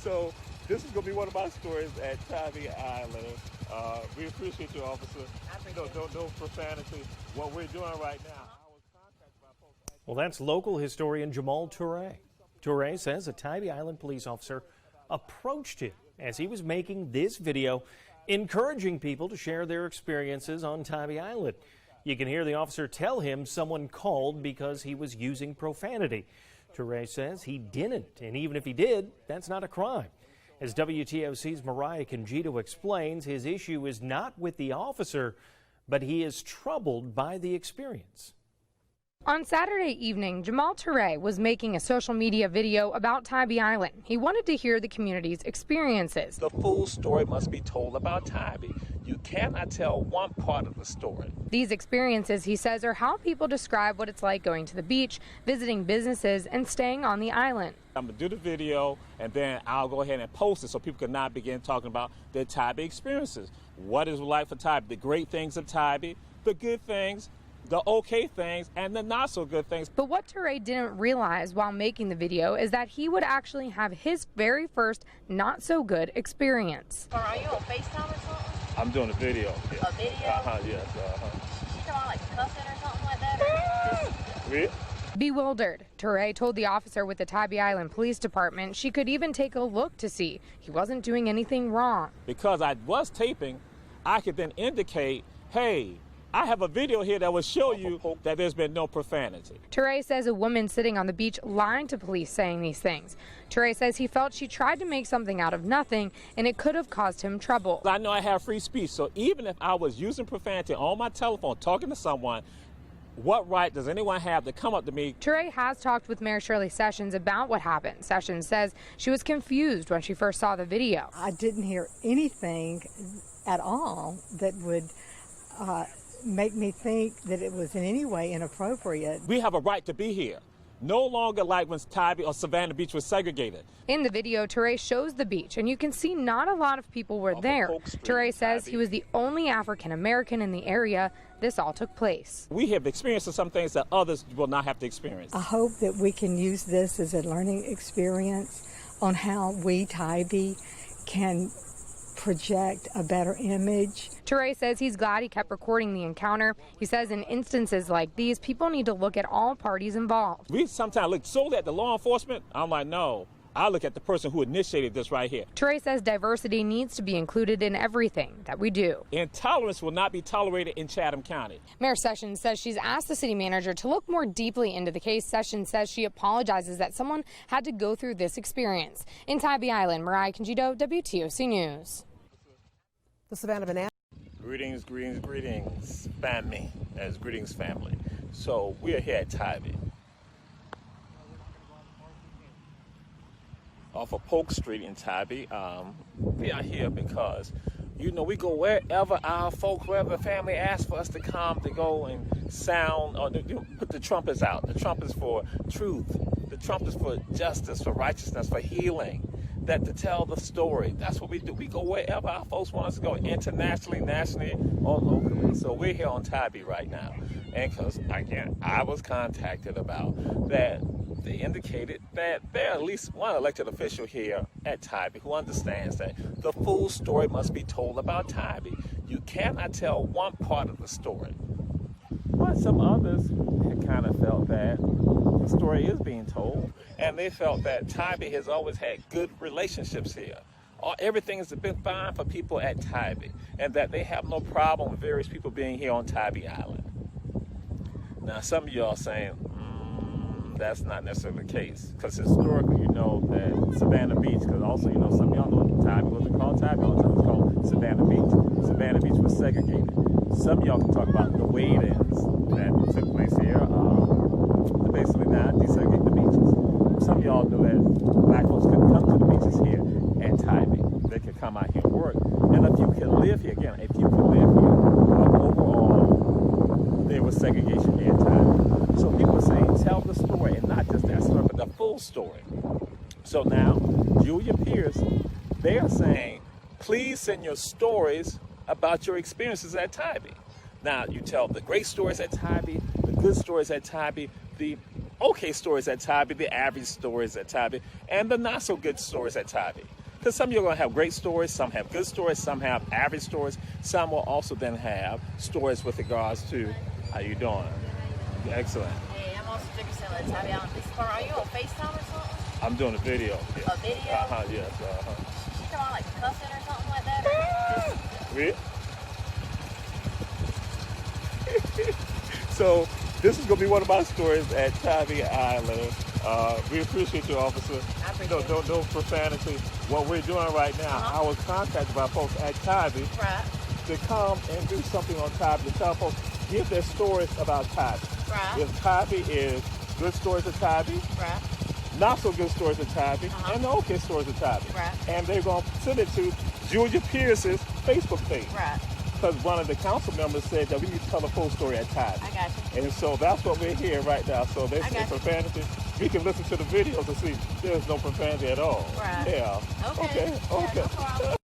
So this is going to be one of my stories at Tybee Island. We appreciate you, officer. No profanity. What we're doing right now. Well, that's local historian Toure. Toure says a Tybee Island police officer approached him as he was making this video, encouraging people to share their experiences on Tybee Island. You can hear the officer tell him someone called because he was using profanity. Toure says he didn't, and even if he did, that's not a crime. As WTOC's Mariah Congito explains, his issue is not with the officer, but he is troubled by the experience. On Saturday evening, Toure was making a social media video about Tybee Island. He wanted to hear the community's experiences. The full story must be told about Tybee. You cannot tell one part of the story. These experiences, he says, are how people describe what it's like going to the beach, visiting businesses, and staying on the island. I'm going to do the video, and then I'll go ahead and post it so people can now begin talking about their Tybee experiences. What is it like for Tybee? The great things of Tybee, the good things, the okay things, and the not so good things. But what Toure didn't realize while making the video is that he would actually have his very first not so good experience. Or are you on Facetime or something? I'm doing a video. Yes. A video? Yes. You talking about like cussing or something like that? Really? Bewildered, Toure told the officer with the Tybee Island Police Department she could even take a look to see he wasn't doing anything wrong. Because I was taping, I could then indicate, hey, I have a video here that will show you that there's been no profanity. Toure says a woman sitting on the beach lied to police saying these things. Toure says he felt she tried to make something out of nothing and it could have caused him trouble. I know I have free speech, so even if I was using profanity on my telephone talking to someone, what right does anyone have to come up to me? Toure has talked with Mayor Shirley Sessions about what happened. Sessions says she was confused when she first saw the video. I didn't hear anything at all that would make me think that it was in any way inappropriate. We have a right to be here. No longer like when Tybee or Savannah Beach was segregated. In the video, Toure shows the beach, and you can see not a lot of people were there. Toure says he was the only African American in the area this all took place. We have experienced some things that others will not have to experience. I hope that we can use this as a learning experience on how we, Tybee, can project a better image. Toure says he's glad he kept recording the encounter. He says in instances like these, people need to look at all parties involved. We sometimes look solely at the law enforcement. I'm like, no, I look at the person who initiated this right here. Toure says diversity needs to be included in everything that we do. Intolerance will not be tolerated in Chatham County. Mayor Sessions says she's asked the city manager to look more deeply into the case. Sessions says she apologizes that someone had to go through this experience. In Tybee Island, Mariah Congito, WTOC News. The Savannah Banana. Greetings, family. As greetings, family. So we are here at Tybee. Off of Polk Street in Tybee. We are here because, you know, we go wherever our folks, wherever the family asks for us to come to go and sound or put the trumpets out. The trumpets for truth. The trumpets for justice, for righteousness, for healing. That to tell the story. That's what we do. We go wherever our folks want us to go, internationally, nationally, or locally. So we're here on Tybee right now. And because, again, I was contacted about that. They indicated that there are at least one elected official here at Tybee who understands that the full story must be told about Tybee. You cannot tell one part of the story. But some others had kind of felt that the story is being told, and they felt that Tybee has always had good relationships here. Everything has been fine for people at Tybee, and that they have no problem with various people being here on Tybee Island. Now, some of y'all saying, that's not necessarily the case, because historically, you know that Savannah Beach, because also, you know, some of y'all know Tybee wasn't called Tybee all the time, it was called Savannah Beach. Savannah Beach was segregated. Some of y'all can talk about the wade-ins that took place here, to basically now desegregate the beaches. Some of y'all know that black folks couldn't come to the beaches here at Tybee. They could come out here and work. And if you could live here, again, if you could live here, overall, there was segregation here at Tybee. So people are saying, tell the story, and not just that story, but the full story. So now, Julia Pierce, they are saying, please send your stories about your experiences at Tybee. Now, you tell the great stories at Tybee, the good stories at Tybee, the okay stories at Tybee, the average stories at Tybee, and the not so good stories at Tybee. Because some of you are going to have great stories, some have good stories, some have average stories. Some will also then have stories with regards to how you doing. Excellent. Hey, I'm also Jiggy Seller at Tybee Island Police Department. Are you on Facetime or something? I'm doing a video. Yeah. A video? Yes. She come on like cussing or something like that? Or Really? So this is going to be one of my stories at Tybee Island. We appreciate you, officer. I appreciate it. No profanity. What we're doing right now, I was contacted by folks at Tybee Right. to come and do something on Tybee, to tell folks, give their stories about Tybee. Right. If Tybee is good stories of Tybee, Right. not so good stories of Tybee, and the okay stories of Tybee. Right. And they're going to send it to Julia Pierce's Facebook page. Right. Because one of the council members said that we need to tell a full story at Tybee. I got you. And so that's what we're here right now. So they I say got you. profanity. We can listen to the videos to see there's no profanity at all. Right. Yeah. Okay. Yeah, no problem.